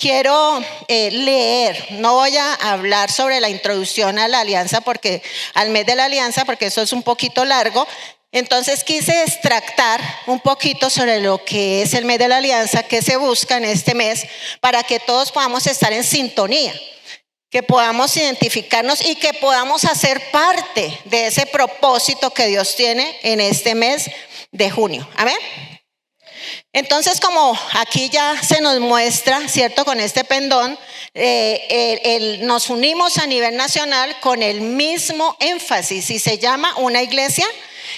quiero leer. No voy a hablar sobre la introducción a la alianza, al mes de la alianza, porque eso es un poquito largo. Entonces quise extractar un poquito sobre lo que es el mes de la alianza, que se busca en este mes, para que todos podamos estar en sintonía, que podamos identificarnos y que podamos hacer parte de ese propósito que Dios tiene en este mes de junio. Amén. Entonces, como aquí ya se nos muestra, ¿cierto? Con este pendón, nos unimos a nivel nacional con el mismo énfasis y se llama una iglesia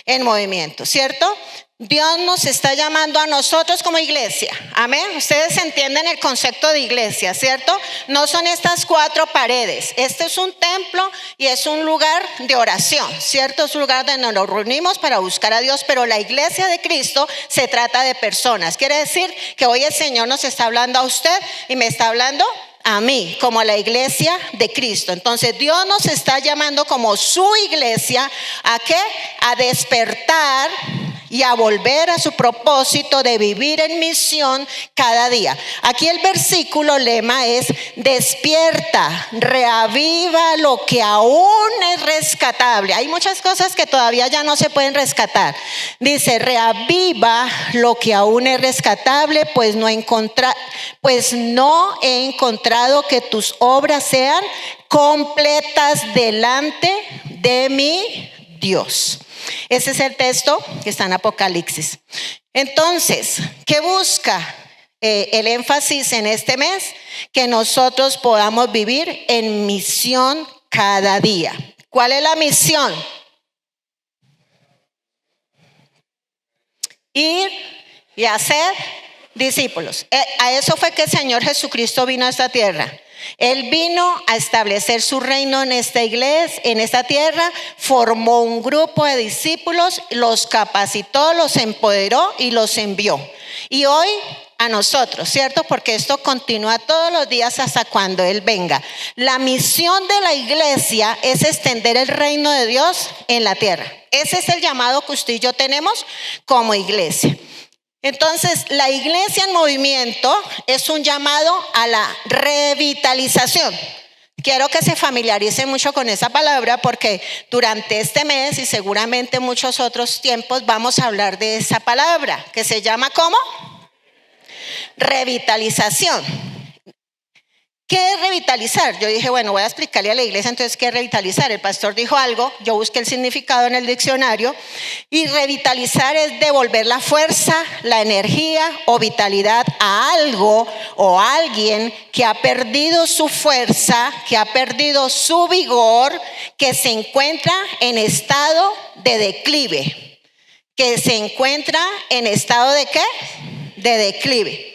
en movimiento, ¿cierto? Dios nos está llamando a nosotros como iglesia, amén. Ustedes entienden el concepto de iglesia, ¿cierto? No son estas 4 paredes. Este es un templo y es un lugar de oración, ¿cierto? Es un lugar donde nos reunimos para buscar a Dios, pero la iglesia de Cristo se trata de personas. Quiere decir que hoy el Señor nos está hablando a usted y me está hablando a mí, como la iglesia de Cristo. Entonces Dios nos está llamando como su iglesia, ¿a qué? A despertar y a volver a su propósito de vivir en misión cada día. Aquí el versículo lema es: despierta, reaviva lo que aún es rescatable. Hay muchas cosas que todavía ya no se pueden rescatar. Dice: reaviva lo que aún es rescatable, pues no he encontrado que tus obras sean completas delante de mi Dios. Ese es el texto que está en Apocalipsis. Entonces, ¿qué busca el énfasis en este mes? Que nosotros podamos vivir en misión cada día. ¿Cuál es la misión? Ir y hacer discípulos. A eso fue que el Señor Jesucristo vino a esta tierra. Él vino a establecer su reino en esta iglesia, en esta tierra, formó un grupo de discípulos, los capacitó, los empoderó y los envió. Y hoy a nosotros, ¿cierto? Porque esto continúa todos los días hasta cuando Él venga. La misión de la iglesia es extender el reino de Dios en la tierra. Ese es el llamado que usted y yo tenemos como iglesia. Entonces, la iglesia en movimiento es un llamado a la revitalización. Quiero que se familiaricen mucho con esa palabra, porque durante este mes y seguramente muchos otros tiempos vamos a hablar de esa palabra, que se llama ¿cómo? Revitalización. ¿Qué es revitalizar? Yo dije, bueno, voy a explicarle a la iglesia entonces qué es revitalizar. El pastor dijo algo, yo busqué el significado en el diccionario, y revitalizar es devolver la fuerza, la energía o vitalidad a algo o a alguien que ha perdido su fuerza, que ha perdido su vigor, que se encuentra en estado de declive. Que se encuentra en estado de ¿qué? De declive.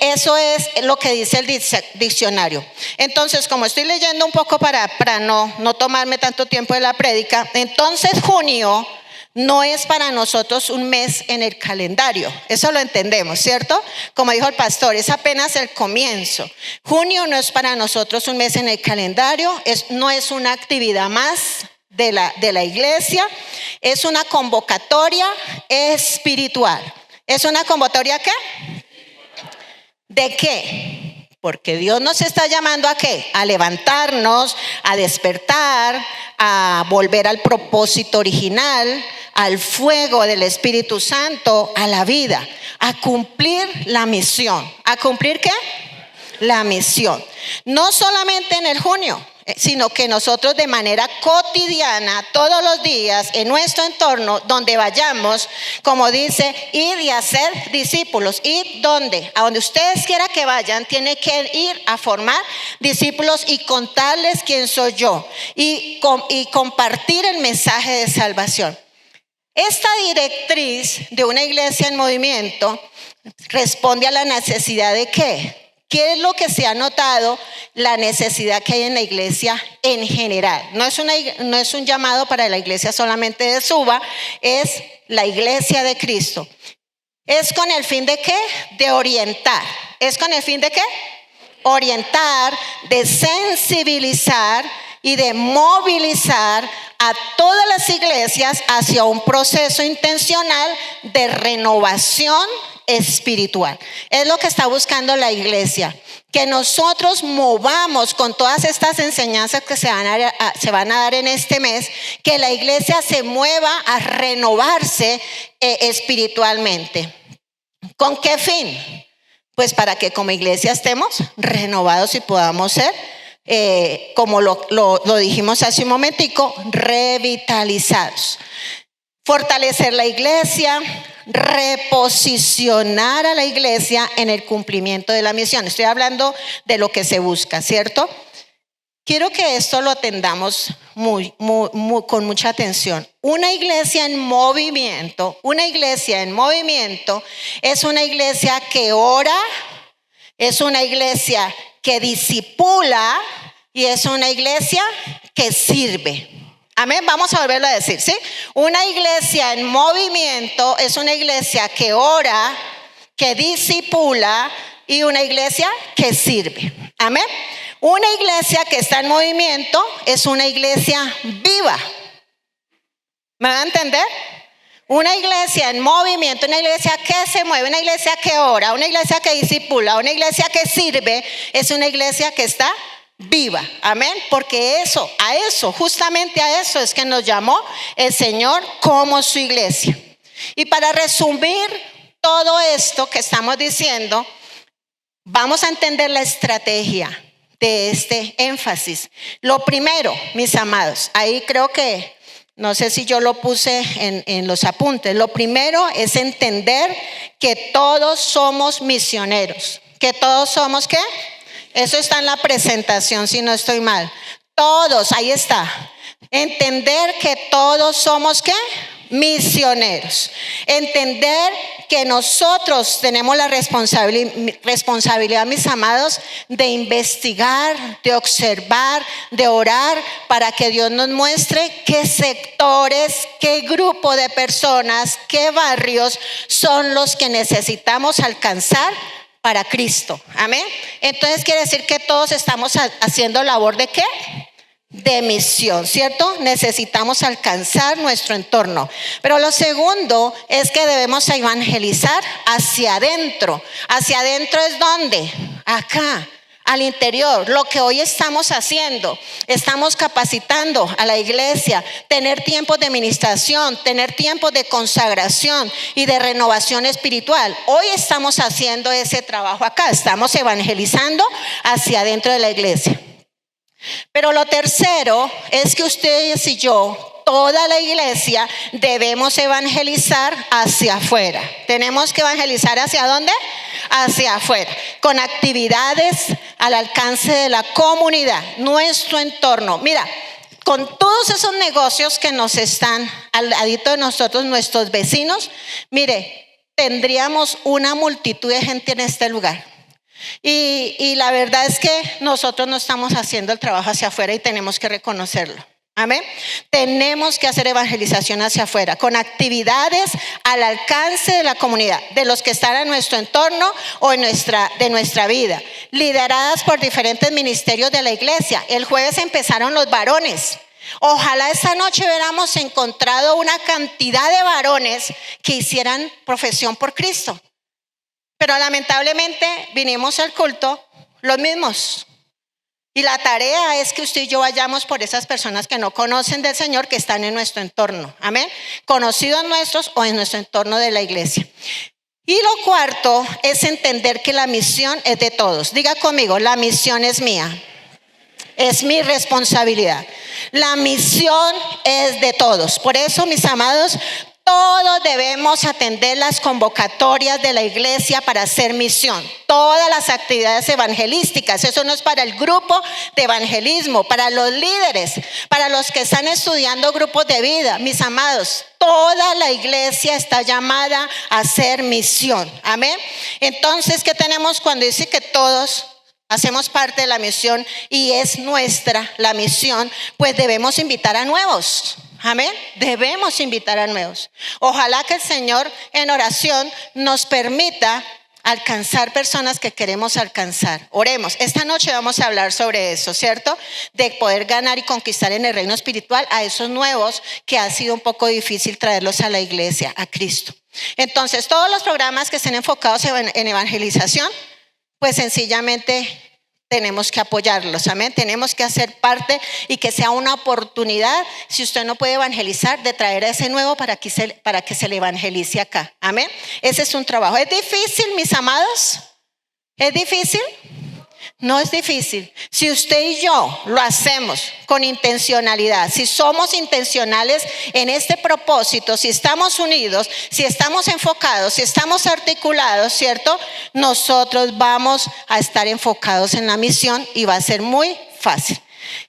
Eso es lo que dice el diccionario. Entonces, como estoy leyendo un poco para no tomarme tanto tiempo de la prédica, entonces junio no es para nosotros un mes en el calendario. Eso lo entendemos, ¿cierto? Como dijo el pastor, es apenas el comienzo. Junio no es para nosotros un mes en el calendario, no es una actividad más de la iglesia, es una convocatoria espiritual. ¿Es una convocatoria qué? ¿De qué? Porque Dios nos está llamando ¿a qué? A levantarnos, a despertar, a volver al propósito original, al fuego del Espíritu Santo, a la vida, a cumplir la misión. ¿A cumplir qué? La misión. No solamente en el junio, sino que nosotros de manera cotidiana, todos los días, en nuestro entorno, donde vayamos, como dice, ir y hacer discípulos. ¿Ir dónde? A donde ustedes quieran que vayan, tienen que ir a formar discípulos y contarles quién soy yo y compartir el mensaje de salvación. Esta directriz de una iglesia en movimiento responde a la necesidad de ¿qué? ¿Qué es lo que se ha notado? La necesidad que hay en la iglesia en general. No es un llamado para la iglesia solamente de Suba, es la iglesia de Cristo. ¿Es con el fin de qué? De orientar. ¿Es con el fin de qué? Orientar, de sensibilizar y de movilizar a todas las iglesias hacia un proceso intencional de renovación espiritual. Es lo que está buscando la iglesia, que nosotros movamos con todas estas enseñanzas que se van a dar en este mes, que la iglesia se mueva a renovarse espiritualmente. ¿Con qué fin? Pues para que como iglesia estemos renovados y podamos ser, como lo dijimos hace un momentico, revitalizados. Fortalecer la iglesia, reposicionar a la iglesia en el cumplimiento de la misión. Estoy hablando de lo que se busca, ¿cierto? Quiero que esto lo atendamos con mucha atención. Una iglesia en movimiento es una iglesia que ora, es una iglesia que discipula y es una iglesia que sirve. Amén, vamos a volverlo a decir, ¿sí? Una iglesia en movimiento es una iglesia que ora, que discipula y una iglesia que sirve. Amén. Una iglesia que está en movimiento es una iglesia viva. ¿Me van a entender? Una iglesia en movimiento, una iglesia que se mueve, una iglesia que ora, una iglesia que discipula, una iglesia que sirve, es una iglesia que está viva. Amén. Porque justamente a eso es que nos llamó el Señor como su iglesia. Y para resumir todo esto que estamos diciendo, vamos a entender la estrategia de este énfasis. Lo primero, mis amados, ahí creo que, no sé si yo lo puse en los apuntes. Lo primero es entender que todos somos misioneros. ¿Que todos somos qué? Eso está en la presentación, si no estoy mal. Todos, ahí está. Entender que todos somos ¿qué? Misioneros. Entender que nosotros tenemos la responsabilidad, mis amados, de investigar, de observar, de orar para que Dios nos muestre qué sectores, qué grupo de personas, qué barrios son los que necesitamos alcanzar para Cristo. Amén. Entonces quiere decir que todos estamos haciendo labor ¿de qué? De misión, ¿cierto? Necesitamos alcanzar nuestro entorno. Pero lo segundo es que debemos evangelizar hacia adentro. ¿Hacia adentro es dónde? Acá, al interior. Lo que hoy estamos haciendo, estamos capacitando a la iglesia, tener tiempos de ministración, tener tiempos de consagración y de renovación espiritual. Hoy estamos haciendo ese trabajo acá, estamos evangelizando hacia adentro de la iglesia. Pero lo tercero es que ustedes y yo, toda la iglesia, debemos evangelizar hacia afuera. Tenemos que evangelizar ¿hacia dónde? Hacia afuera, con actividades al alcance de la comunidad, nuestro entorno. Mira, con todos esos negocios que nos están al ladito de nosotros, nuestros vecinos, mire, tendríamos una multitud de gente en este lugar. Y la verdad es que nosotros no estamos haciendo el trabajo hacia afuera y tenemos que reconocerlo. Amén. Tenemos que hacer evangelización hacia afuera con actividades al alcance de la comunidad, de los que están en nuestro entorno o de nuestra vida, lideradas por diferentes ministerios de la iglesia. El jueves empezaron los varones. Ojalá esta noche hubiéramos encontrado una cantidad de varones que hicieran profesión por Cristo. Pero lamentablemente vinimos al culto los mismos. Y la tarea es que usted y yo vayamos por esas personas que no conocen del Señor, que están en nuestro entorno. Amén. Conocidos nuestros o en nuestro entorno de la iglesia. Y lo cuarto es entender que la misión es de todos. Diga conmigo, la misión es mía. Es mi responsabilidad. La misión es de todos. Por eso, mis amados, todos debemos atender las convocatorias de la iglesia para hacer misión. Todas las actividades evangelísticas. Eso no es para el grupo de evangelismo, para los líderes, para los que están estudiando grupos de vida. Mis amados, toda la iglesia está llamada a hacer misión. Amén. Entonces, ¿qué tenemos cuando dice que todos hacemos parte de la misión y es nuestra la misión? Pues debemos invitar a nuevos. Amén. Debemos invitar a nuevos. Ojalá que el Señor en oración nos permita alcanzar personas que queremos alcanzar. Oremos. Esta noche vamos a hablar sobre eso, ¿cierto? De poder ganar y conquistar en el reino espiritual a esos nuevos que ha sido un poco difícil traerlos a la iglesia, a Cristo. Entonces, todos los programas que estén enfocados en evangelización, pues sencillamente tenemos que apoyarlos, amén. Tenemos que hacer parte y que sea una oportunidad, si usted no puede evangelizar, de traer a ese nuevo para que se le evangelice acá, amén. Ese es un trabajo. ¿Es difícil, mis amados? ¿Es difícil? No es difícil. Si usted y yo lo hacemos con intencionalidad, si somos intencionales en este propósito, si estamos unidos, si estamos enfocados, si estamos articulados, ¿cierto? Nosotros vamos a estar enfocados en la misión y va a ser muy fácil.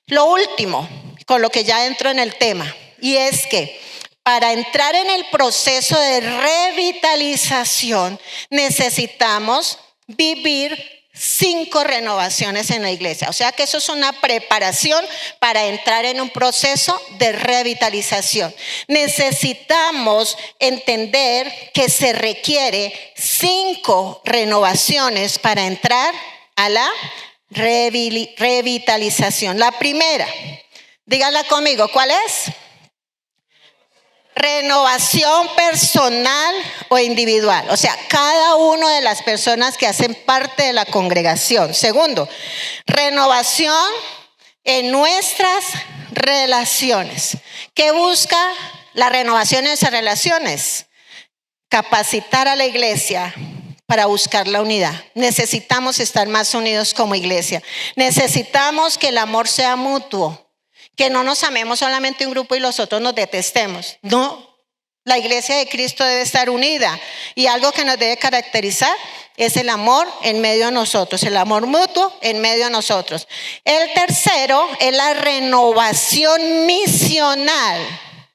Lo último, con lo que ya entro en el tema, y es que para entrar en el proceso de revitalización necesitamos vivir 5 renovaciones en la iglesia. O sea que eso es una preparación para entrar en un proceso de revitalización. Necesitamos entender que se requiere 5 renovaciones para entrar a la revitalización. La primera, díganla conmigo, ¿cuál es? Renovación personal o individual, o sea, cada una de las personas que hacen parte de la congregación. Segundo, renovación en nuestras relaciones. ¿Qué busca la renovación en esas relaciones? Capacitar a la iglesia para buscar la unidad. Necesitamos estar más unidos como iglesia. Necesitamos que el amor sea mutuo. Que no nos amemos solamente un grupo y los otros nos detestemos. No, la iglesia de Cristo debe estar unida. Y algo que nos debe caracterizar es el amor en medio de nosotros, el amor mutuo en medio de nosotros. El tercero es la renovación misional.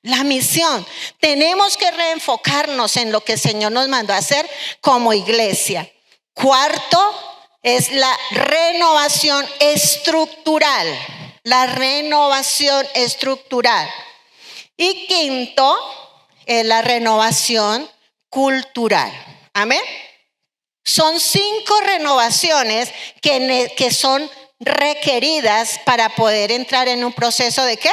La misión. Tenemos que reenfocarnos en lo que el Señor nos mandó a hacer como iglesia. Cuarto es la renovación estructural. La renovación estructural. Y quinto es la renovación cultural. Amén. Son 5 renovaciones que son requeridas para poder entrar en un proceso de ¿qué?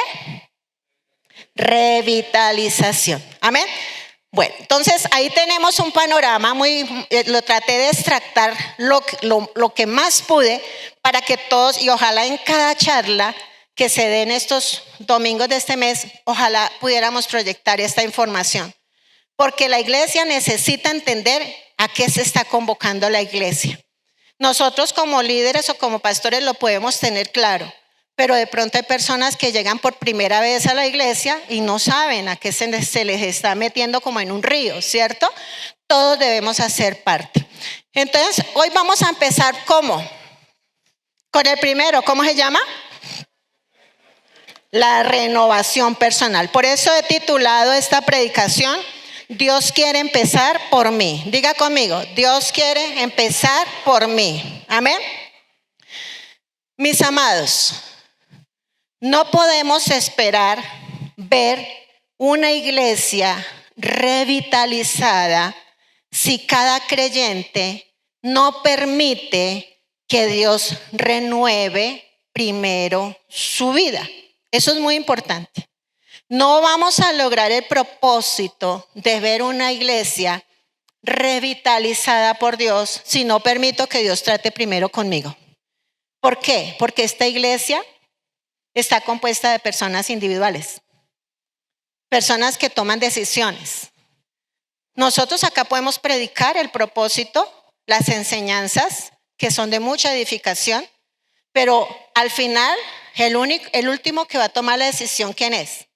Revitalización. Amén. Bueno, entonces ahí tenemos un panorama lo traté de extractar lo que más pude para que todos, y ojalá en cada charla que se dé en estos domingos de este mes, ojalá pudiéramos proyectar esta información. Porque la iglesia necesita entender a qué se está convocando la iglesia. Nosotros como líderes o como pastores lo podemos tener claro. Pero de pronto hay personas que llegan por primera vez a la iglesia y no saben a qué se les está metiendo como en un río, ¿cierto? Todos debemos hacer parte. Entonces, hoy vamos a empezar ¿cómo? Con el primero, ¿cómo se llama? La renovación personal. Por eso he titulado esta predicación, Dios quiere empezar por mí. Diga conmigo, Dios quiere empezar por mí. Amén. Mis amados, no podemos esperar ver una iglesia revitalizada si cada creyente no permite que Dios renueve primero su vida. Eso es muy importante. No vamos a lograr el propósito de ver una iglesia revitalizada por Dios si no permito que Dios trate primero conmigo. ¿Por qué? Porque esta iglesia está compuesta de personas individuales, personas que toman decisiones. Nosotros acá podemos predicar el propósito, las enseñanzas que son de mucha edificación, pero al final el último que va a tomar la decisión, ¿quién es?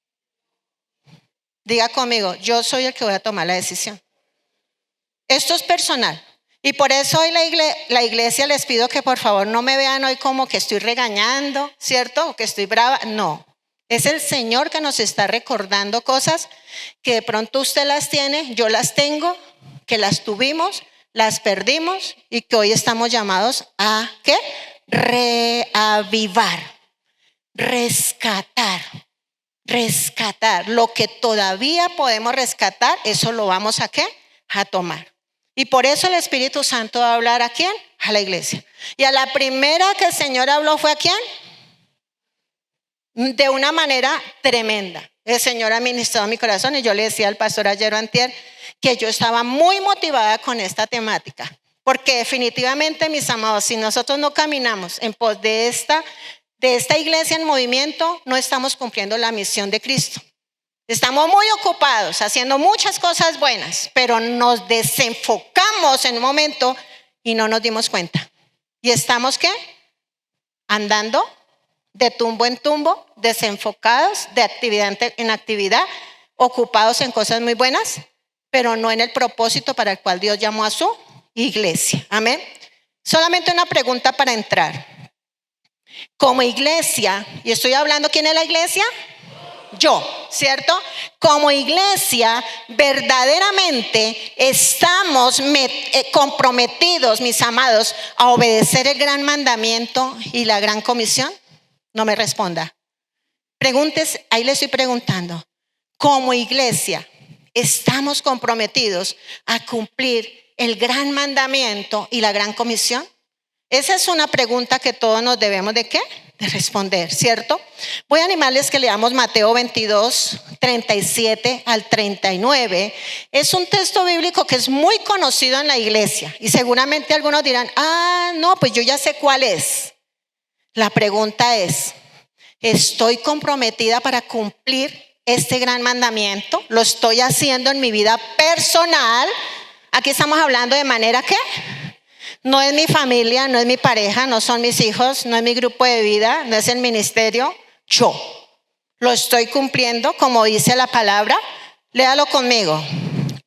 Diga conmigo, yo soy el que voy a tomar la decisión. Esto es personal. Y por eso hoy la iglesia les pido que por favor no me vean hoy como que estoy regañando, ¿cierto? O que estoy brava. No, es el Señor que nos está recordando cosas que de pronto usted las tiene, yo las tengo, que las tuvimos, las perdimos y que hoy estamos llamados a ¿qué? Reavivar, rescatar. Lo que todavía podemos rescatar, eso lo vamos a ¿qué? A tomar. Y por eso el Espíritu Santo va a hablar ¿a quién? A la iglesia. Y a la primera que el Señor habló fue ¿a quién? De una manera tremenda. El Señor ha ministrado mi corazón y yo le decía al pastor ayer o antier que yo estaba muy motivada con esta temática. Porque definitivamente, mis amados, si nosotros no caminamos en pos de esta iglesia en movimiento, no estamos cumpliendo la misión de Cristo. Estamos muy ocupados haciendo muchas cosas buenas, pero nos desenfocamos en un momento y no nos dimos cuenta. ¿Y estamos qué? Andando de tumbo en tumbo, desenfocados, de actividad en actividad, ocupados en cosas muy buenas, pero no en el propósito para el cual Dios llamó a su iglesia. Amén. Solamente una pregunta para entrar. Como iglesia, y estoy hablando, ¿quién es la iglesia? Yo, ¿cierto? Como iglesia, verdaderamente estamos comprometidos, mis amados, a obedecer el gran mandamiento y la gran comisión. No me responda. Preguntes, ahí le estoy preguntando. Como iglesia, ¿estamos comprometidos a cumplir el gran mandamiento y la gran comisión? Esa es una pregunta que todos nos debemos ¿de qué? De responder, ¿cierto? Voy a animarles que leamos Mateo 22, 37 al 39. Es un texto bíblico que es muy conocido en la iglesia y seguramente algunos dirán, no, pues yo ya sé cuál es. La pregunta es, ¿estoy comprometida para cumplir este gran mandamiento? ¿Lo estoy haciendo en mi vida personal? Aquí estamos hablando de manera ¿qué? No es mi familia, no es mi pareja, no son mis hijos, no es mi grupo de vida, no es el ministerio. Yo lo estoy cumpliendo como dice la palabra. Léalo conmigo.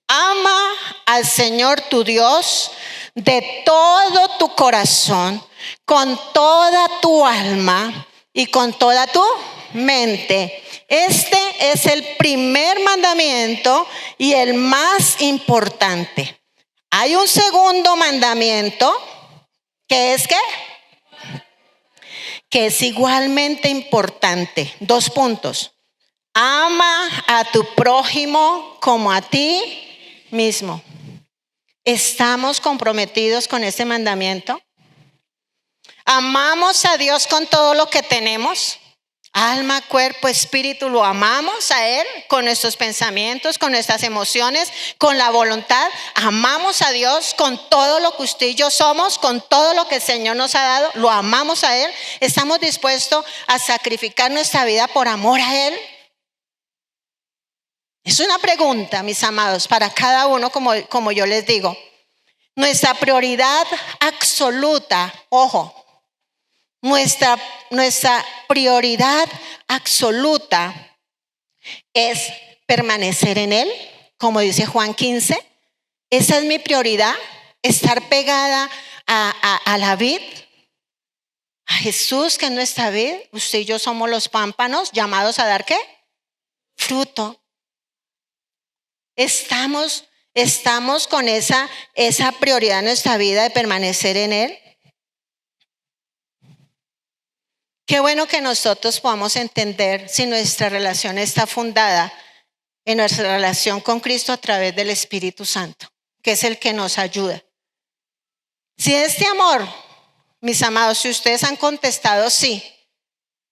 Ama al Señor tu Dios de todo tu corazón, con toda tu alma y con toda tu mente. Este es el primer mandamiento y el más importante. Hay un segundo mandamiento que es ¿qué? Que es igualmente importante. 2 puntos. Ama a tu prójimo como a ti mismo. ¿Estamos comprometidos con ese mandamiento? ¿Amamos a Dios con todo lo que tenemos? Alma, cuerpo, espíritu, lo amamos a Él con nuestros pensamientos, con nuestras emociones, con la voluntad. Amamos a Dios con todo lo que usted y yo somos, con todo lo que el Señor nos ha dado. Lo amamos a Él. ¿Estamos dispuestos a sacrificar nuestra vida por amor a Él? Es una pregunta, mis amados, para cada uno, como yo les digo. Nuestra prioridad absoluta, ojo, nuestra prioridad absoluta es permanecer en Él, como dice Juan 15. Esa es mi prioridad, estar pegada a la vid, a Jesús que es nuestra vid. Usted y yo somos los pámpanos llamados a dar ¿qué? Fruto. Estamos con esa prioridad en nuestra vida de permanecer en Él. Qué bueno que nosotros podamos entender si nuestra relación está fundada en nuestra relación con Cristo a través del Espíritu Santo, que es el que nos ayuda. Si este amor, mis amados, si ustedes han contestado sí,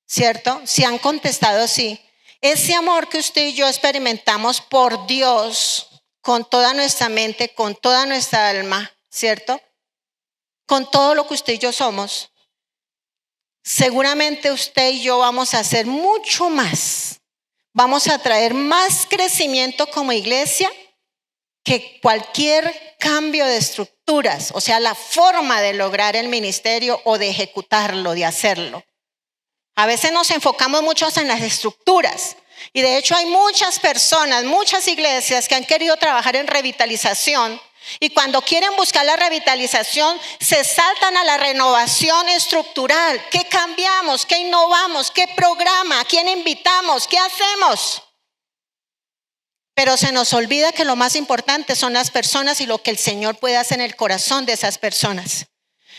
¿cierto? Si han contestado sí, ese amor que usted y yo experimentamos por Dios con toda nuestra mente, con toda nuestra alma, ¿cierto? Con todo lo que usted y yo somos. Seguramente usted y yo vamos a hacer mucho más. Vamos a traer más crecimiento como iglesia que cualquier cambio de estructuras, o sea, la forma de lograr el ministerio o de ejecutarlo, de hacerlo. A veces nos enfocamos mucho en las estructuras y de hecho hay muchas personas, muchas iglesias que han querido trabajar en revitalización. Y cuando quieren buscar la revitalización, se saltan a la renovación estructural. ¿Qué cambiamos? ¿Qué innovamos? ¿Qué programa? ¿A quién invitamos? ¿Qué hacemos? Pero se nos olvida que lo más importante son las personas y lo que el Señor puede hacer en el corazón de esas personas.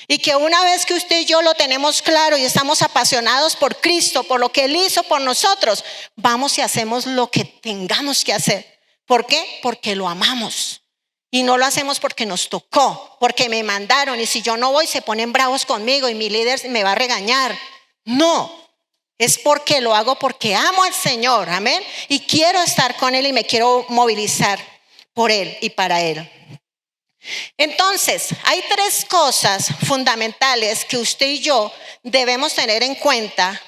Y que una vez que usted y yo lo tenemos claro y estamos apasionados por Cristo, por lo que Él hizo por nosotros, vamos y hacemos lo que tengamos que hacer. ¿Por qué? Porque lo amamos. Y no lo hacemos porque nos tocó, porque me mandaron, y si yo no voy se ponen bravos conmigo y mi líder me va a regañar. No, es porque lo hago porque amo al Señor, amén, y quiero estar con Él y me quiero movilizar por Él y para Él. Entonces, hay 3 cosas fundamentales que usted y yo debemos tener en cuenta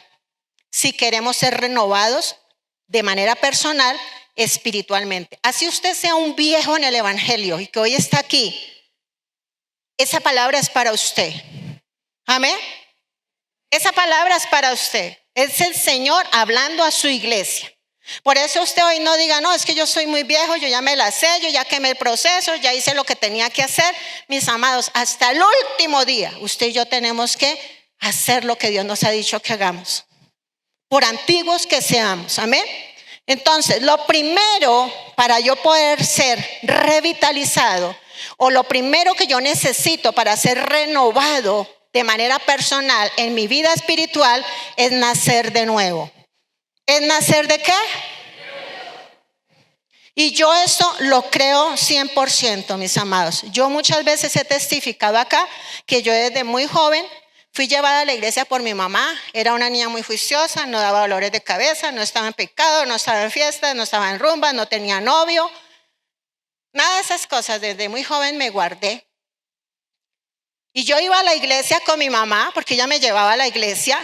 si queremos ser renovados de manera personal, espiritualmente. Así usted sea un viejo en el evangelio y que hoy está aquí, esa palabra es para usted. Amén. Esa palabra es para usted. Es el Señor hablando a su iglesia. Por eso usted hoy no diga, no, es que yo soy muy viejo, yo ya me la sé, yo ya quemé el proceso, ya hice lo que tenía que hacer. Mis amados, hasta el último día, usted y yo tenemos que hacer lo que Dios nos ha dicho que hagamos, por antiguos que seamos, amén. Entonces, lo primero para yo poder ser revitalizado, o lo primero que yo necesito para ser renovado de manera personal en mi vida espiritual, es nacer de nuevo. ¿Es nacer de qué? Y yo eso lo creo 100%, mis amados. Yo muchas veces he testificado acá que yo desde muy joven fui llevada a la iglesia por mi mamá. Era una niña muy juiciosa, no daba dolores de cabeza, no estaba en pecado, no estaba en fiestas, no estaba en rumbas, no tenía novio. Nada de esas cosas. Desde muy joven me guardé. Y yo iba a la iglesia con mi mamá porque ella me llevaba a la iglesia.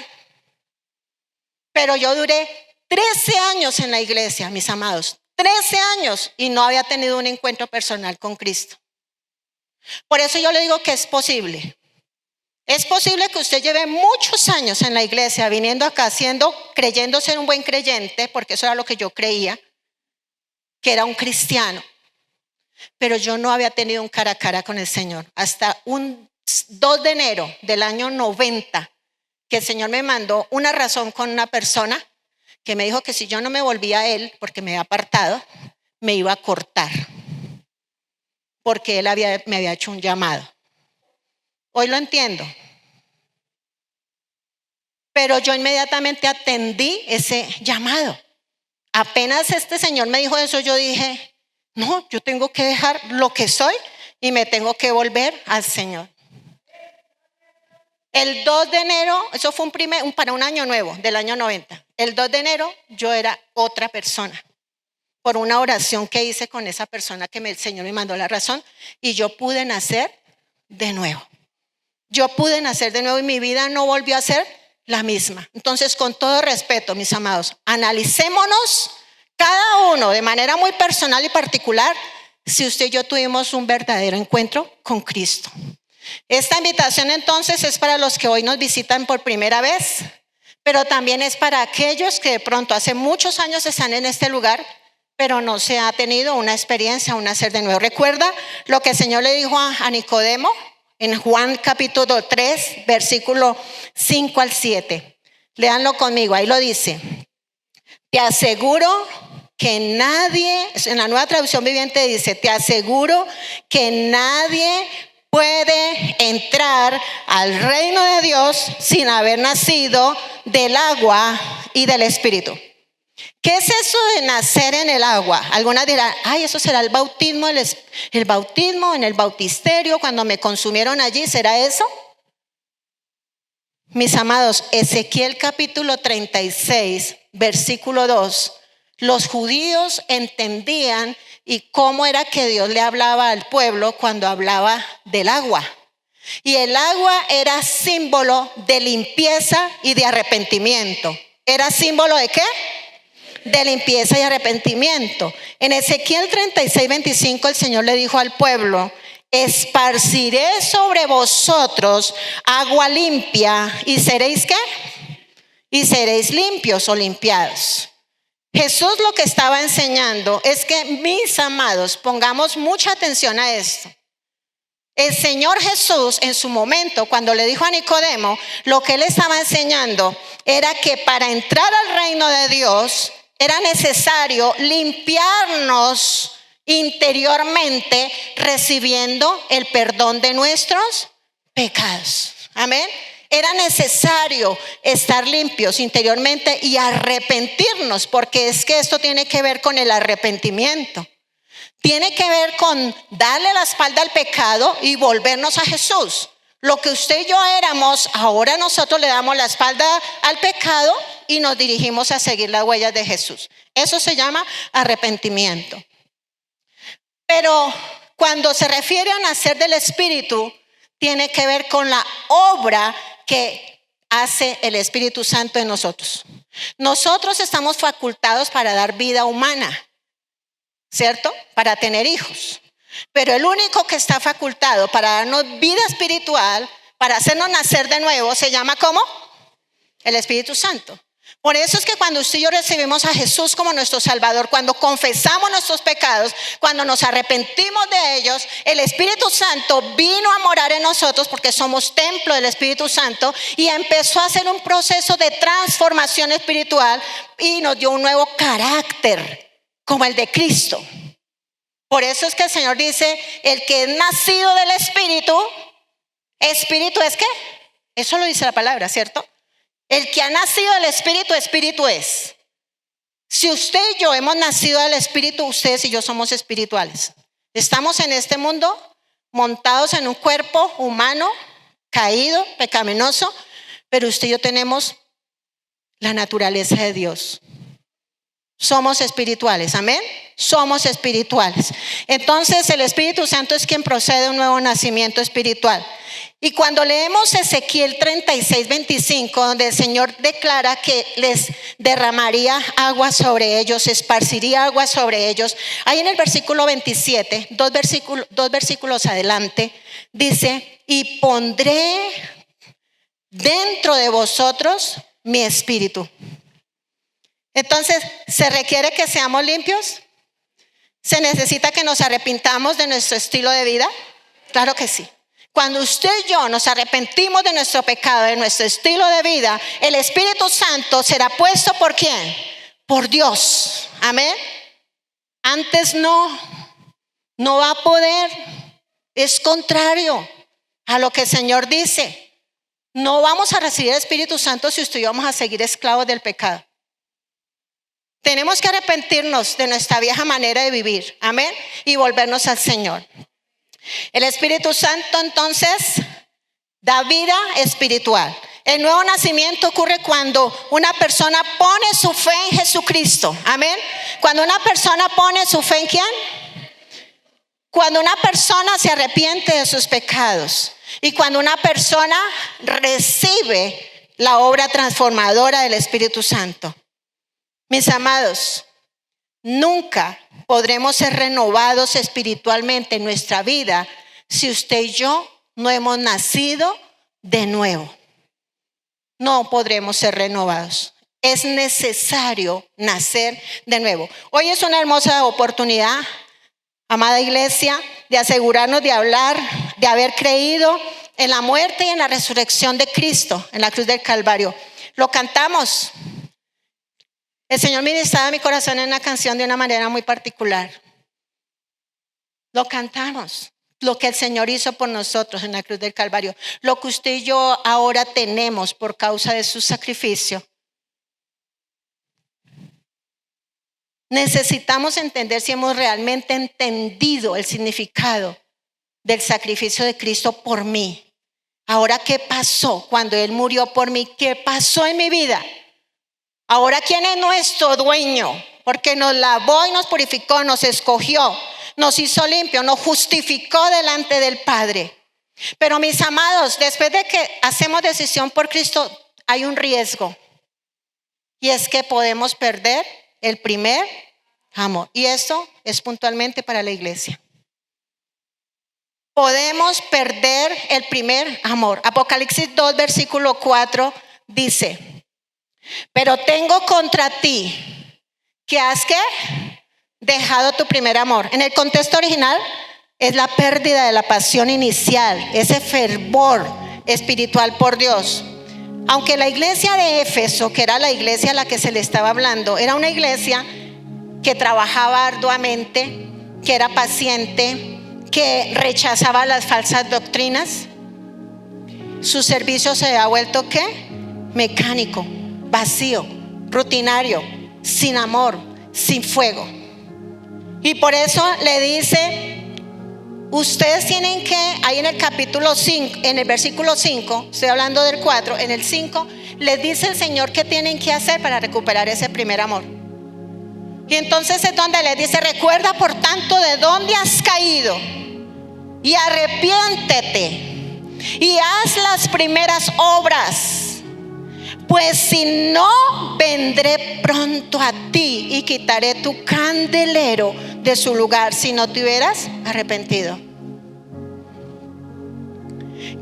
Pero yo duré 13 años en la iglesia, mis amados. 13 años y no había tenido un encuentro personal con Cristo. Por eso yo le digo que es posible. Es posible que usted lleve muchos años en la iglesia, viniendo acá, creyendo ser un buen creyente, porque eso era lo que yo creía, que era un cristiano. Pero yo no había tenido un cara a cara con el Señor. Hasta un 2 de enero del año 90, que el Señor me mandó una razón con una persona que me dijo que si yo no me volvía a Él, porque me había apartado, me iba a cortar, porque Él me había hecho un llamado. Hoy lo entiendo. Pero yo inmediatamente atendí ese llamado. Apenas este Señor me dijo eso, yo dije, no, yo tengo que dejar lo que soy y me tengo que volver al Señor. El 2 de enero, eso fue para un año nuevo del año 90. El 2 de enero yo era otra persona. Por una oración que hice con esa persona que el Señor me mandó la razón, y yo pude nacer de nuevo. Yo pude nacer de nuevo y mi vida no volvió a ser la misma. Entonces, con todo respeto, mis amados, analicémonos cada uno de manera muy personal y particular si usted y yo tuvimos un verdadero encuentro con Cristo. Esta invitación entonces es para los que hoy nos visitan por primera vez, pero también es para aquellos que de pronto hace muchos años están en este lugar, pero no se ha tenido una experiencia, un nacer de nuevo. Recuerda lo que el Señor le dijo a Nicodemo en Juan capítulo 3, versículo 5 al 7. Léanlo conmigo, ahí lo dice. Te aseguro que nadie, en la Nueva Traducción Viviente dice, te aseguro que nadie puede entrar al reino de Dios sin haber nacido del agua y del Espíritu. ¿Qué es eso de nacer en el agua? Algunas dirán, ay, eso será el bautismo, el bautismo en el bautisterio, cuando me consumieron allí, ¿será eso? Mis amados, Ezequiel capítulo 36, versículo 2, los judíos entendían y cómo era que Dios le hablaba al pueblo cuando hablaba del agua. Y el agua era símbolo de limpieza y de arrepentimiento. ¿Era símbolo de qué? De limpieza y arrepentimiento. En Ezequiel 36, 25 el Señor le dijo al pueblo, esparciré sobre vosotros agua limpia y seréis ¿qué? Y seréis limpios o limpiados. Jesús lo que estaba enseñando es que, mis amados, pongamos mucha atención a esto. El Señor Jesús en su momento, cuando le dijo a Nicodemo, lo que él estaba enseñando era que para entrar al reino de Dios era necesario limpiarnos interiormente, recibiendo el perdón de nuestros pecados. Amén. Era necesario estar limpios interiormente y arrepentirnos, porque es que esto tiene que ver con el arrepentimiento. tiene que ver con darle la espalda al pecado y volvernos a Jesús. Lo que usted y yo éramos, ahora nosotros le damos la espalda al pecado y nos dirigimos a seguir las huellas de Jesús. Eso se llama arrepentimiento. Pero cuando se refiere a nacer del Espíritu, tiene que ver con la obra que hace el Espíritu Santo en nosotros. Nosotros estamos facultados para dar vida humana, ¿cierto? Para tener hijos. Pero el único que está facultado para darnos vida espiritual, para hacernos nacer de nuevo, se llama ¿cómo? El Espíritu Santo. Por eso es que cuando usted y yo recibimos a Jesús como nuestro Salvador, cuando confesamos nuestros pecados, cuando nos arrepentimos de ellos, el Espíritu Santo vino a morar en nosotros porque somos templo del Espíritu Santo y empezó a hacer un proceso de transformación espiritual y nos dio un nuevo carácter como el de Cristo. Por eso es que el Señor dice, el que es nacido del Espíritu, ¿espíritu es qué? Eso lo dice la palabra, ¿cierto? El que ha nacido del Espíritu, espíritu es. Si usted y yo hemos nacido del Espíritu, ustedes y yo somos espirituales. Estamos en este mundo montados en un cuerpo humano, caído, pecaminoso, pero usted y yo tenemos la naturaleza de Dios. Somos espirituales, amén. Somos espirituales. Entonces el Espíritu Santo es quien procede a un nuevo nacimiento espiritual. Y cuando leemos Ezequiel 36:25, donde el Señor declara que les derramaría agua sobre ellos, esparciría agua sobre ellos, ahí en el versículo 27, dos versículos adelante, dice, y pondré dentro de vosotros mi espíritu. Entonces, ¿se requiere que seamos limpios? ¿Se necesita que nos arrepintamos de nuestro estilo de vida? Claro que sí. Cuando usted y yo nos arrepentimos de nuestro pecado, de nuestro estilo de vida, el Espíritu Santo será puesto ¿por quién? Por Dios. Amén. Antes no va a poder. Es contrario a lo que el Señor dice. No vamos a recibir el Espíritu Santo si usted y yo vamos a seguir esclavos del pecado. Tenemos que arrepentirnos de nuestra vieja manera de vivir, amén, y volvernos al Señor. El Espíritu Santo entonces da vida espiritual. El nuevo nacimiento ocurre cuando una persona pone su fe en Jesucristo, amén. Cuando una persona pone su fe en ¿quién? Cuando una persona se arrepiente de sus pecados y cuando una persona recibe la obra transformadora del Espíritu Santo. Mis amados, nunca podremos ser renovados espiritualmente en nuestra vida si usted y yo no hemos nacido de nuevo. No podremos ser renovados. Es necesario nacer de nuevo. Hoy es una hermosa oportunidad, amada iglesia, de asegurarnos de hablar, de haber creído en la muerte y en la resurrección de Cristo en la cruz del Calvario. Lo cantamos. El Señor ministraba a mi corazón en una canción de una manera muy particular. Lo cantamos, lo que el Señor hizo por nosotros en la cruz del Calvario, lo que usted y yo ahora tenemos por causa de su sacrificio. Necesitamos entender si hemos realmente entendido el significado del sacrificio de Cristo por mí. Ahora, ¿qué pasó cuando Él murió por mí? ¿Qué pasó en mi vida? Ahora, ¿quién es nuestro dueño? Porque nos lavó y nos purificó, nos escogió, nos hizo limpio, nos justificó delante del Padre. Pero mis amados, después de que hacemos decisión por Cristo, hay un riesgo. Y es que podemos perder el primer amor. Y esto es puntualmente para la iglesia. Podemos perder el primer amor. Apocalipsis 2, versículo 4 dice: pero tengo contra ti que has ¿qué? Dejado tu primer amor. En el contexto original es la pérdida de la pasión inicial, ese fervor espiritual por Dios. Aunque la iglesia de Éfeso, que era la iglesia a la que se le estaba hablando, era una iglesia que trabajaba arduamente, que era paciente, que rechazaba las falsas doctrinas, su servicio se ha vuelto ¿qué? Mecánico, vacío, rutinario, sin amor, sin fuego. Y por eso le dice, ustedes tienen que, ahí en el capítulo 5, en el versículo 5, estoy hablando del 4, en el 5, les dice el Señor qué tienen que hacer para recuperar ese primer amor. Y entonces es donde les dice, recuerda por tanto de dónde has caído y arrepiéntete y haz las primeras obras. Pues si no, vendré pronto a ti y quitaré tu candelero de su lugar si no te hubieras arrepentido.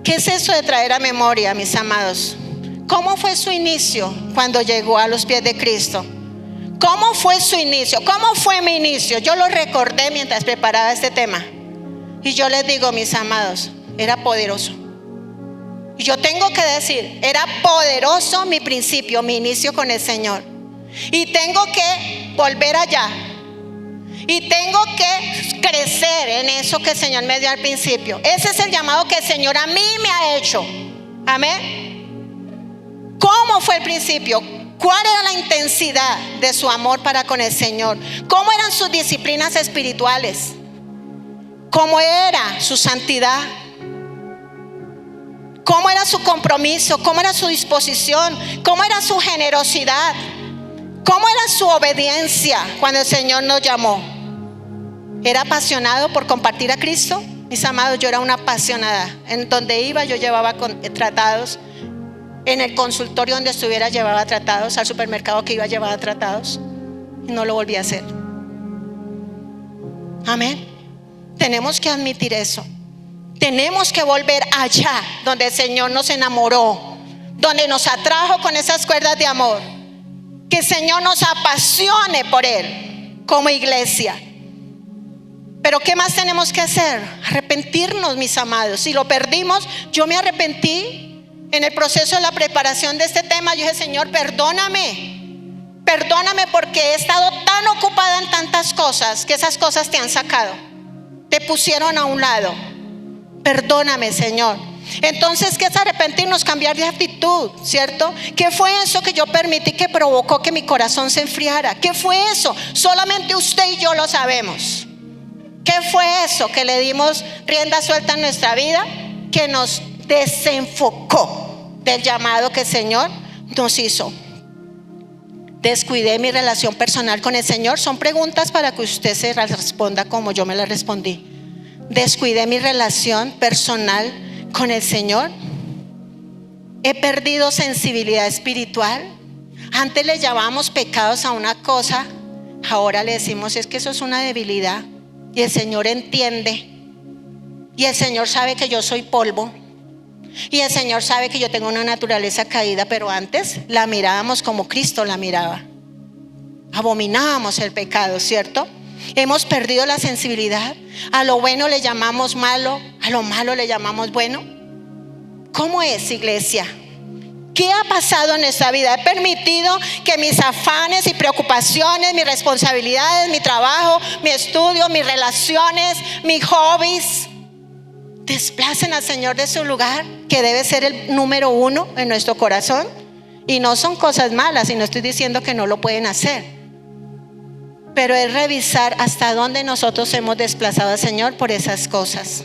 ¿Qué es eso de traer a memoria, mis amados? ¿Cómo fue su inicio cuando llegó a los pies de Cristo? ¿Cómo fue su inicio? ¿Cómo fue mi inicio? Yo lo recordé mientras preparaba este tema. Y yo les digo, mis amados, era poderoso. Y yo tengo que decir, era poderoso mi principio, mi inicio con el Señor. Y tengo que volver allá. Y tengo que crecer en eso que el Señor me dio al principio. Ese es el llamado que el Señor a mí me ha hecho. Amén. ¿Cómo fue el principio? ¿Cuál era la intensidad de su amor para con el Señor? ¿Cómo eran sus disciplinas espirituales? ¿Cómo era su santidad? ¿Cómo era su compromiso? ¿Cómo era su disposición? ¿Cómo era su generosidad? ¿Cómo era su obediencia cuando el Señor nos llamó? ¿Era apasionado por compartir a Cristo? Mis amados, yo era una apasionada. En donde iba yo llevaba tratados. En el consultorio donde estuviera llevaba tratados. Al supermercado que iba llevaba tratados. Y no lo volví a hacer. Amén. Tenemos que admitir eso. Tenemos que volver allá donde el Señor nos enamoró, donde nos atrajo con esas cuerdas de amor. Que el Señor nos apasione por Él como iglesia. Pero ¿qué más tenemos que hacer? Arrepentirnos, mis amados. Si lo perdimos, yo me arrepentí en el proceso de la preparación de este tema. Yo dije, Señor, perdóname. Perdóname porque he estado tan ocupada en tantas cosas que esas cosas te han sacado. Te pusieron a un lado. Perdóname, Señor. Entonces, ¿qué es arrepentirnos? Cambiar de actitud, ¿cierto? ¿Qué fue eso que yo permití que provocó que mi corazón se enfriara? ¿Qué fue eso? Solamente usted y yo lo sabemos. ¿Qué fue eso que le dimos rienda suelta en nuestra vida? Que nos desenfocó del llamado que el Señor nos hizo. Descuidé mi relación personal con el Señor. Son preguntas para que usted se las responda como yo me las respondí. Descuidé mi relación personal con el Señor. He perdido sensibilidad espiritual. Antes le llamábamos pecados a una cosa, ahora le decimos es que eso es una debilidad. Y el Señor entiende. Y el Señor sabe que yo soy polvo. Y el Señor sabe que yo tengo una naturaleza caída, pero antes la mirábamos como Cristo la miraba. Abominábamos el pecado, ¿cierto? Hemos perdido la sensibilidad. A lo bueno le llamamos malo, a lo malo le llamamos bueno. ¿Cómo es, iglesia? ¿Qué ha pasado en nuestra vida? He permitido que mis afanes y preocupaciones, mis responsabilidades, mi trabajo, mi estudio, mis relaciones, mis hobbies desplacen al Señor de su lugar, que debe ser el número uno en nuestro corazón. Y no son cosas malas, y no estoy diciendo que no lo pueden hacer, pero es revisar hasta dónde nosotros hemos desplazado al Señor por esas cosas.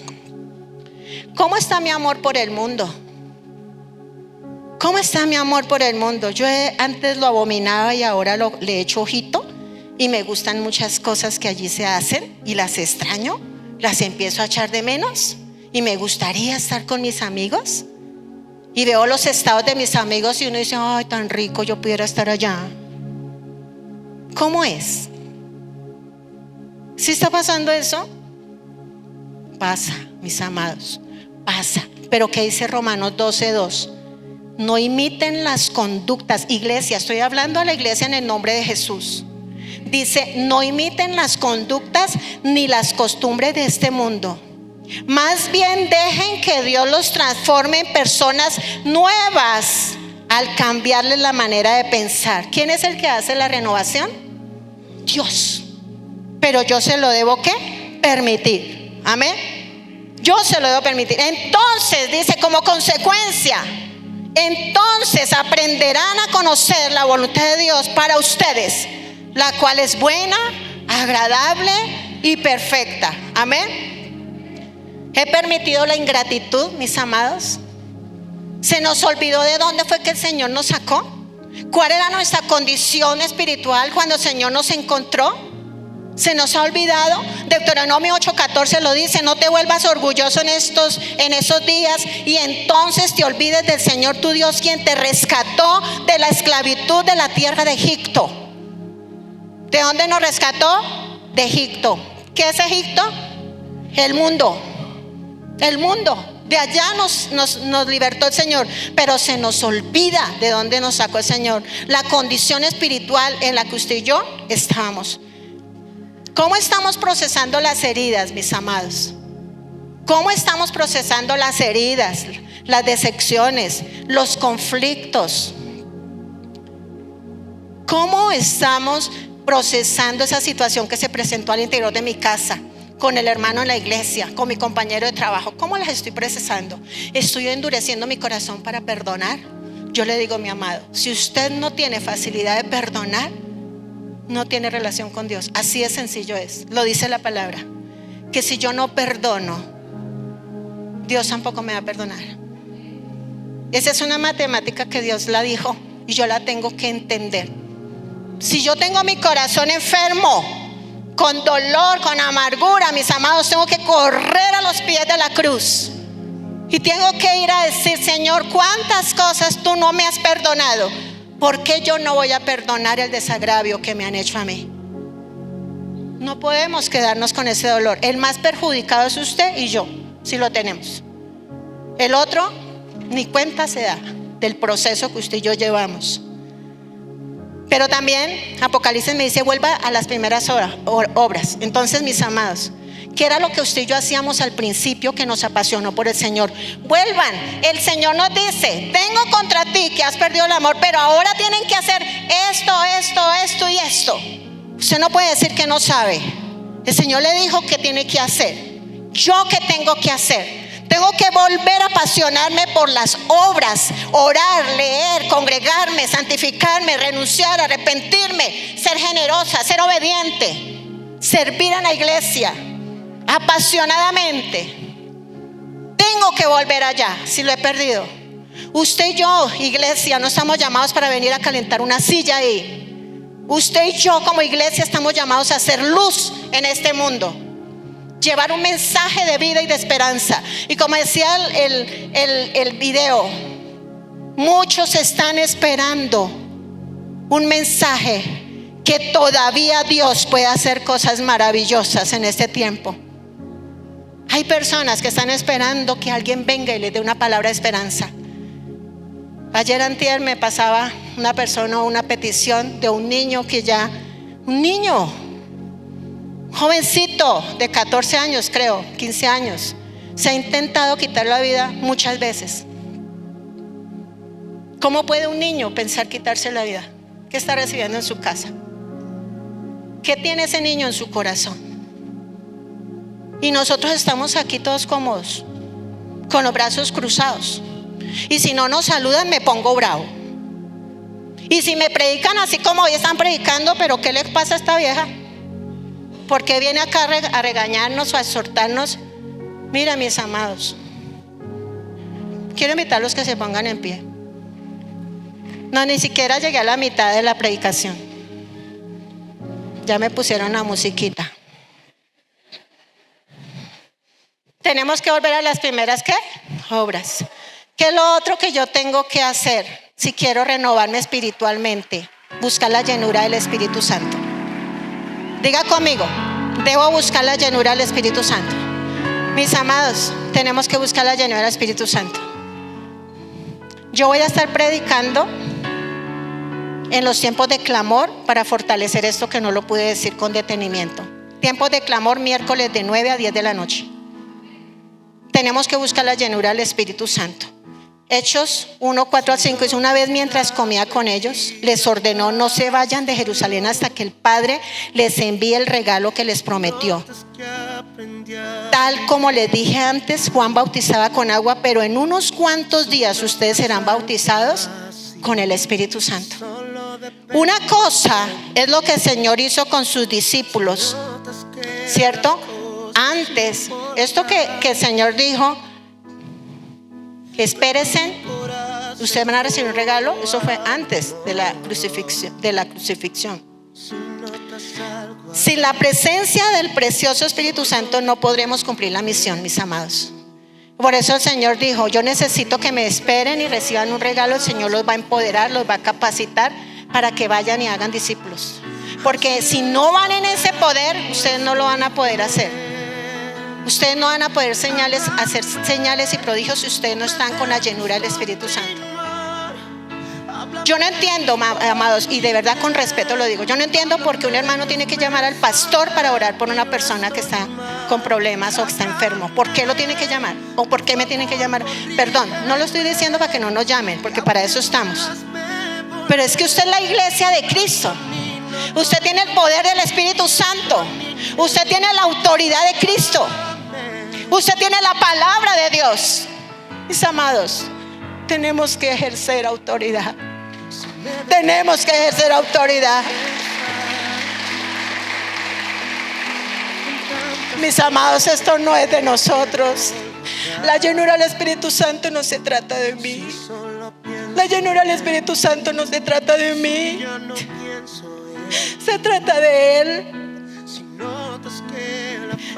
¿Cómo está mi amor por el mundo? ¿Cómo está mi amor por el mundo? Yo antes lo abominaba y ahora le echo ojito y me gustan muchas cosas que allí se hacen y las extraño, las empiezo a echar de menos y me gustaría estar con mis amigos y veo los estados de mis amigos y uno dice, ay, tan rico, yo pudiera estar allá. ¿Cómo es? ¿Sí está pasando eso? Pasa, mis amados, pasa. Pero ¿qué dice Romanos 12:2? No imiten las conductas. Iglesia, estoy hablando a la iglesia en el nombre de Jesús. Dice, no imiten las conductas ni las costumbres de este mundo. Más bien dejen que Dios los transforme en personas nuevas al cambiarles la manera de pensar. ¿Quién es el que hace la renovación? Dios. Pero yo se lo debo ¿qué? Permitir. Amén. Yo se lo debo permitir. Entonces dice, como consecuencia, entonces aprenderán a conocer la voluntad de Dios para ustedes, la cual es buena, agradable y perfecta. Amén. He permitido la ingratitud, mis amados. Se nos olvidó de dónde fue que el Señor nos sacó. ¿Cuál era nuestra condición espiritual cuando el Señor nos encontró? Se nos ha olvidado. Deuteronomio 8:14 lo dice: no te vuelvas orgulloso en esos días, y entonces te olvides del Señor tu Dios, quien te rescató de la esclavitud de la tierra de Egipto. ¿De dónde nos rescató? De Egipto. ¿Qué es Egipto? El mundo. El mundo. De allá nos libertó el Señor, pero se nos olvida de dónde nos sacó el Señor, la condición espiritual en la que usted y yo estábamos. ¿Cómo estamos procesando las heridas, mis amados? ¿Cómo estamos procesando las heridas, las decepciones, los conflictos? ¿Cómo estamos procesando esa situación que se presentó al interior de mi casa, con el hermano en la iglesia, con mi compañero de trabajo? ¿Cómo las estoy procesando? ¿Estoy endureciendo mi corazón para perdonar? Yo le digo, mi amado, si usted no tiene facilidad de perdonar, no tiene relación con Dios. Así de sencillo es. Lo dice la palabra, que si yo no perdono, Dios tampoco me va a perdonar. Esa es una matemática que Dios la dijo y yo la tengo que entender. Si yo tengo mi corazón enfermo, con dolor, con amargura, mis amados, tengo que correr a los pies de la cruz y tengo que ir a decir: Señor, ¿cuántas cosas tú no me has perdonado? ¿Por qué yo no voy a perdonar el desagravio que me han hecho a mí? No podemos quedarnos con ese dolor. El más perjudicado es usted y yo, si lo tenemos. El otro ni cuenta se da del proceso que usted y yo llevamos. Pero también Apocalipsis me dice: vuelva a las primeras obras. Entonces, mis amados, ¿qué era lo que usted y yo hacíamos al principio que nos apasionó por el Señor? Vuelvan. El Señor nos dice: tengo contra ti que has perdido el amor, pero ahora tienen que hacer esto y esto. Usted no puede decir que no sabe. El Señor le dijo que tiene que hacer. ¿Yo qué tengo que hacer? Tengo que volver a apasionarme por las obras, orar, leer, congregarme, santificarme, renunciar, arrepentirme, ser generosa, ser obediente, servir en la iglesia apasionadamente. Tengo que volver allá si lo he perdido. Usted y yo, iglesia, no estamos llamados para venir a calentar una silla ahí. Usted y yo como iglesia estamos llamados a hacer luz en este mundo, llevar un mensaje de vida y de esperanza. Y como decía el video, muchos están esperando un mensaje que todavía Dios puede hacer cosas maravillosas en este tiempo. Hay personas que están esperando que alguien venga y les dé una palabra de esperanza. Ayer antier me pasaba una persona, una petición de un niño un niño jovencito de 14 años, creo, 15 años, se ha intentado quitar la vida muchas veces. ¿Cómo puede un niño pensar quitarse la vida? ¿Qué está recibiendo en su casa? ¿Qué tiene ese niño en su corazón? Y nosotros estamos aquí todos cómodos, con los brazos cruzados. Y si no nos saludan, me pongo bravo. Y si me predican así como hoy están predicando, ¿pero qué le pasa a esta vieja? ¿Por qué viene acá a regañarnos o a exhortarnos? Mira, mis amados, quiero invitarlos que se pongan en pie. No, ni siquiera llegué a la mitad de la predicación. Ya me pusieron la musiquita. Tenemos que volver a las primeras, ¿qué? Obras. ¿Qué es lo otro que yo tengo que hacer si quiero renovarme espiritualmente? Buscar la llenura del Espíritu Santo. Diga conmigo: debo buscar la llenura del Espíritu Santo. Mis amados, tenemos que buscar la llenura del Espíritu Santo. Yo voy a estar predicando en los tiempos de clamor para fortalecer esto que no lo pude decir con detenimiento. Tiempos de clamor, miércoles de 9 a 10 de la noche. Tenemos que buscar la llenura del Espíritu Santo. Hechos 1, 4 al 5 dice: una vez mientras comía con ellos, les ordenó: no se vayan de Jerusalén hasta que el Padre les envíe el regalo que les prometió. Tal como les dije antes, Juan bautizaba con agua, pero en unos cuantos días ustedes serán bautizados con el Espíritu Santo. Una cosa es lo que el Señor hizo con sus discípulos ¿cierto? Antes, esto que el Señor dijo, espérense, ustedes van a recibir un regalo, eso fue antes de la crucifixión. Sin la presencia del precioso Espíritu Santo no podremos cumplir la misión, mis amados. Por eso el Señor dijo, yo necesito que me esperen y reciban un regalo. El Señor los va a empoderar, los va a capacitar para que vayan y hagan discípulos. Porque si no van en ese poder, ustedes no lo van a poder hacer. Ustedes no van a poder hacer señales y prodigios si ustedes no están con la llenura del Espíritu Santo. Yo no entiendo, amados, y de verdad con respeto lo digo, yo no entiendo por qué un hermano tiene que llamar al pastor para orar por una persona que está con problemas o que está enfermo. ¿Por qué lo tiene que llamar? ¿O por qué me tiene que llamar? Perdón, no lo estoy diciendo para que no nos llamen, porque para eso estamos. Pero es que usted es la iglesia de Cristo. Usted tiene el poder del Espíritu Santo. Usted tiene la autoridad de Cristo. Usted tiene la palabra de Dios. Mis amados, tenemos que ejercer autoridad. Tenemos que ejercer autoridad. Mis amados, esto no es de nosotros. La llenura del Espíritu Santo no se trata de mí. La llenura del Espíritu Santo no se trata de mí. Se trata de Él.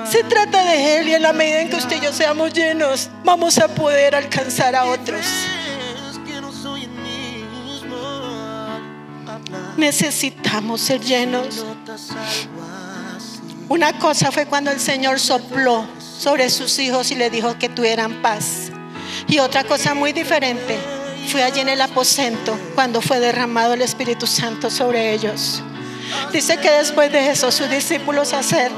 Se trata de Él, y en la medida en que usted y yo seamos llenos, vamos a poder alcanzar a otros. Necesitamos ser llenos. Una cosa fue cuando el Señor sopló sobre sus hijos y les dijo que tuvieran paz. Y otra cosa muy diferente fue allí en el aposento, cuando fue derramado el Espíritu Santo sobre ellos. Dice que después de eso sus discípulos hacer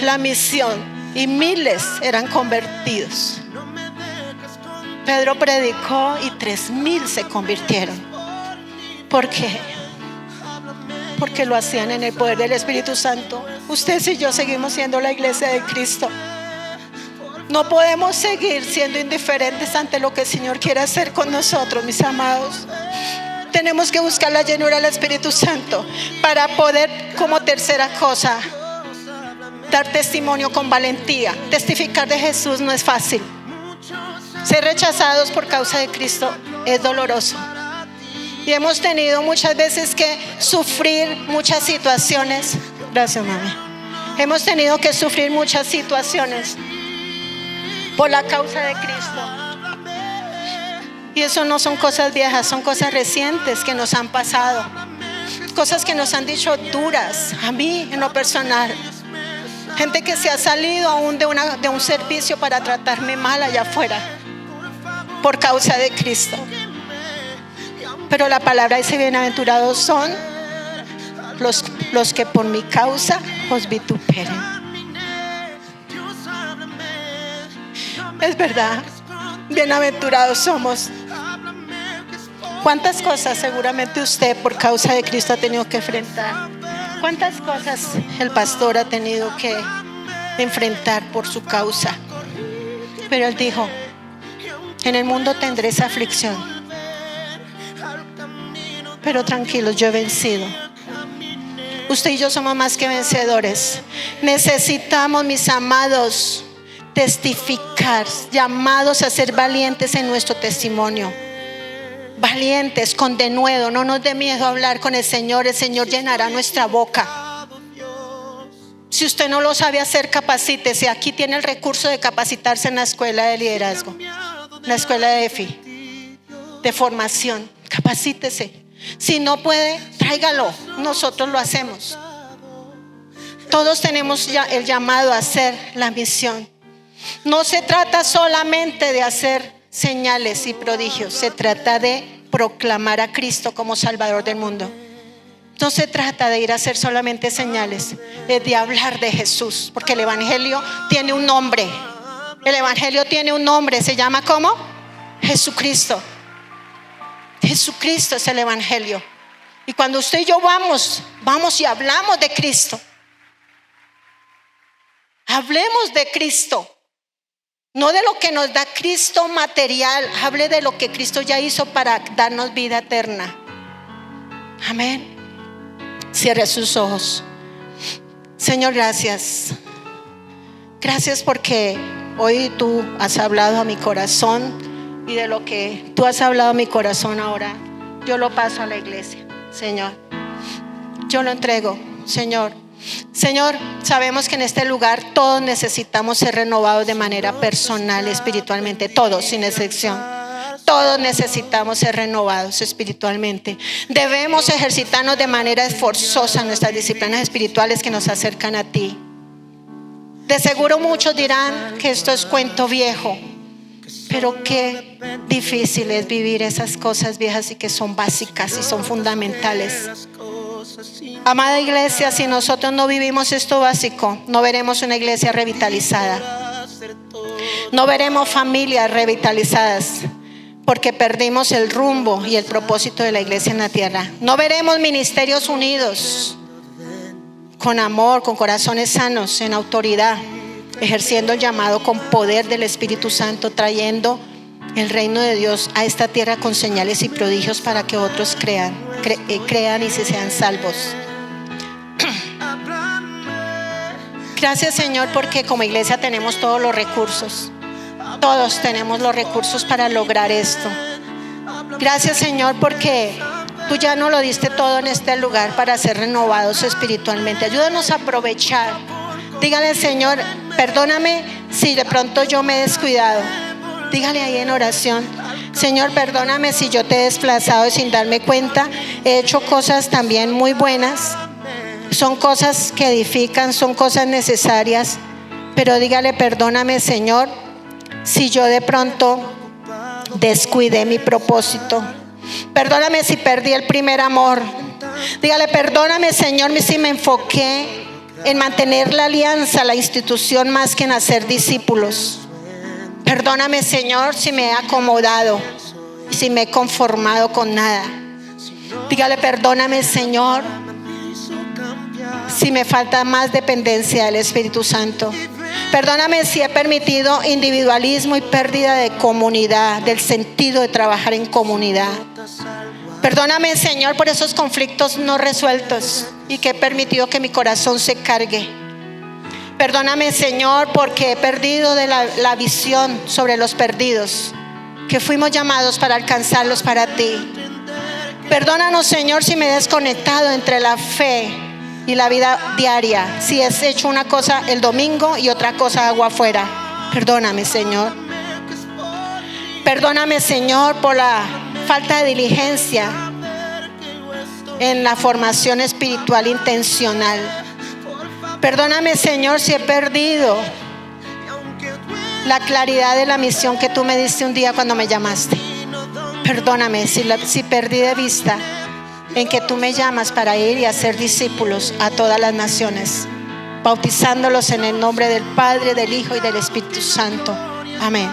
la misión y miles eran convertidos. Pedro predicó y 3,000 se convirtieron. ¿Por qué? Porque lo hacían en el poder del Espíritu Santo. Ustedes y yo seguimos siendo la iglesia de Cristo. No podemos seguir siendo indiferentes ante lo que el Señor quiere hacer con nosotros, mis amados. Tenemos que buscar la llenura del Espíritu Santo para poder, como tercera cosa, dar testimonio con valentía. Testificar de Jesús no es fácil. Ser rechazados por causa de Cristo es doloroso. Y hemos tenido muchas veces que sufrir muchas situaciones. Gracias, mami. Hemos tenido que sufrir muchas situaciones por la causa de Cristo. Y eso no son cosas viejas, son cosas recientes que nos han pasado. Cosas que nos han dicho duras, a mí en lo personal. Gente que se ha salido aún de un servicio para tratarme mal allá afuera por causa de Cristo. Pero la palabra dice: bienaventurados son los que por mi causa os vituperen. Es verdad, bienaventurados somos. ¿Cuántas cosas seguramente usted por causa de Cristo ha tenido que enfrentar? ¿Cuántas cosas el pastor ha tenido que enfrentar por su causa? Pero él dijo: en el mundo tendréis aflicción, pero tranquilos, yo he vencido. Usted y yo somos más que vencedores. Necesitamos, mis amados, testificar, llamados a ser valientes en nuestro testimonio. Valientes, con denuedo, no nos dé miedo hablar con el Señor llenará nuestra boca. Si usted no lo sabe hacer, capacítese. Aquí tiene el recurso de capacitarse en la escuela de liderazgo, la escuela de EFI, de formación. Capacítese. Si no puede, tráigalo, nosotros lo hacemos. Todos tenemos ya el llamado a hacer la misión. No se trata solamente de hacer señales y prodigios, se trata de proclamar a Cristo como Salvador del mundo. No se trata de ir a hacer solamente señales, es de hablar de Jesús, porque el Evangelio tiene un nombre. El Evangelio tiene un nombre, se llama ¿cómo? Jesucristo. Jesucristo es el Evangelio. Y cuando usted y yo vamos y hablamos de Cristo, hablemos de Cristo. No de lo que nos da Cristo material, hable de lo que Cristo ya hizo para darnos vida eterna. Amén. Cierre sus ojos. Señor, gracias. Gracias porque hoy tú has hablado a mi corazón, y de lo que tú has hablado a mi corazón ahora, yo lo paso a la iglesia, Señor. Yo lo entrego, Señor. Señor, sabemos que en este lugar todos necesitamos ser renovados de manera personal, espiritualmente, todos sin excepción. Todos necesitamos ser renovados espiritualmente. Debemos ejercitarnos de manera esforzosa nuestras disciplinas espirituales que nos acercan a ti. De seguro muchos dirán que esto es cuento viejo, pero qué difícil es vivir esas cosas viejas y que son básicas y son fundamentales. Amada iglesia, si nosotros no vivimos esto básico, no veremos una iglesia revitalizada. No veremos familias revitalizadas, porque perdimos el rumbo y el propósito de la iglesia en la tierra. No veremos ministerios unidos, con amor, con corazones sanos, en autoridad, ejerciendo el llamado con poder del Espíritu Santo, trayendo el reino de Dios a esta tierra con señales y prodigios para que otros crean y se sean salvos. Gracias, Señor, porque como iglesia tenemos todos los recursos. Todos tenemos los recursos para lograr esto. Gracias, Señor, porque tú ya nos lo diste todo en este lugar para ser renovados espiritualmente. Ayúdanos a aprovechar. Dígale, Señor, perdóname si de pronto yo me he descuidado. Dígale ahí en oración: Señor, perdóname si yo te he desplazado y sin darme cuenta he hecho cosas también muy buenas. Son cosas que edifican, son cosas necesarias. Pero dígale: perdóname, Señor, si yo de pronto descuidé mi propósito. Perdóname si perdí el primer amor. Dígale: perdóname, Señor, si me enfoqué en mantener la alianza, la institución, más que en hacer discípulos. Perdóname, Señor, si me he acomodado, si me he conformado con nada. Dígale: perdóname, Señor, si me falta más dependencia del Espíritu Santo. Perdóname si he permitido individualismo y pérdida de comunidad, del sentido de trabajar en comunidad. Perdóname, Señor, por esos conflictos no resueltos y que he permitido que mi corazón se cargue. Perdóname, Señor, porque he perdido de la visión sobre los perdidos, que fuimos llamados para alcanzarlos para ti. Perdónanos, Señor, si me he desconectado entre la fe y la vida diaria, si he hecho una cosa el domingo y otra cosa hago afuera. Perdóname, Señor. Perdóname, Señor, por la falta de diligencia en la formación espiritual intencional. Perdóname, Señor, si he perdido la claridad de la misión que tú me diste un día cuando me llamaste. Perdóname si perdí de vista en que tú me llamas para ir y hacer discípulos a todas las naciones, bautizándolos en el nombre del Padre, del Hijo y del Espíritu Santo. Amén.